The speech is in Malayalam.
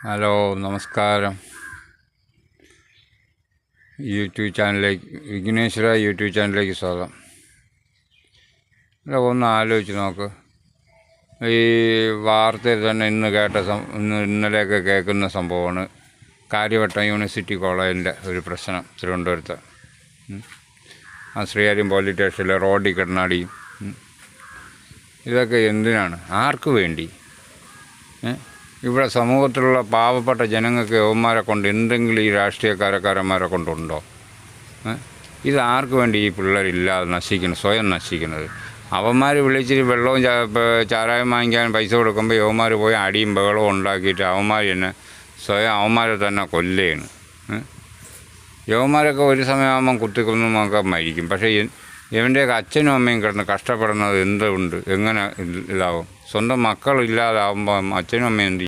ഹലോ, നമസ്കാരം. വിഘ്നേശ്വര യൂട്യൂബ് ചാനലിലേക്ക് സ്വാഗതം. ഒന്ന് ആലോചിച്ച് നോക്ക്. ഈ വാർത്തയിൽ തന്നെ ഇന്നലെയൊക്കെ കേൾക്കുന്ന സംഭവമാണ് കാര്യവട്ടം യൂണിവേഴ്സിറ്റി കോളേജിൻ്റെ ഒരു പ്രശ്നം തിരുവനന്തപുരത്ത്. ആ ശ്രീകാര്യം പോലീസ് സ്റ്റേഷനിലെ റോഡിൽ കിടന്നടിയും. ഇതൊക്കെ എന്തിനാണ്? ആർക്ക് വേണ്ടി? ഇവിടെ സമൂഹത്തിലുള്ള പാവപ്പെട്ട ജനങ്ങൾക്ക് യവന്മാരെ കൊണ്ട് എന്തെങ്കിലും ഈ രാഷ്ട്രീയക്കാരന്മാരെ കൊണ്ടുണ്ടോ? ഇത് ആർക്ക് വേണ്ടി ഈ പിള്ളേരില്ലാതെ നശിക്കുന്നത്, സ്വയം നശിക്കുന്നത്? അവന്മാർ വിളിച്ചിട്ട് വെള്ളവും ചാരായം വാങ്ങിക്കാൻ പൈസ കൊടുക്കുമ്പോൾ യവന്മാർ പോയി അടിയും ബഹളവും ഉണ്ടാക്കിയിട്ട് അവന്മാർ തന്നെ സ്വയം അവന്മാരെ തന്നെ കൊല്ലുകയാണ്. യവന്മാരൊക്കെ ഒരു സമയമാകുമ്പം കുത്തിക്കൊന്നൊക്കെ മരിക്കും. പക്ഷേ ഇവൻ്റെയൊക്കെ അച്ഛനും അമ്മയും കിടന്ന് കഷ്ടപ്പെടുന്നത് എന്തുകൊണ്ട്, എങ്ങനെ ഇതാവും? സ്വന്തം മക്കളില്ലാതാവുമ്പം അച്ഛനും അമ്മയും എന്ത്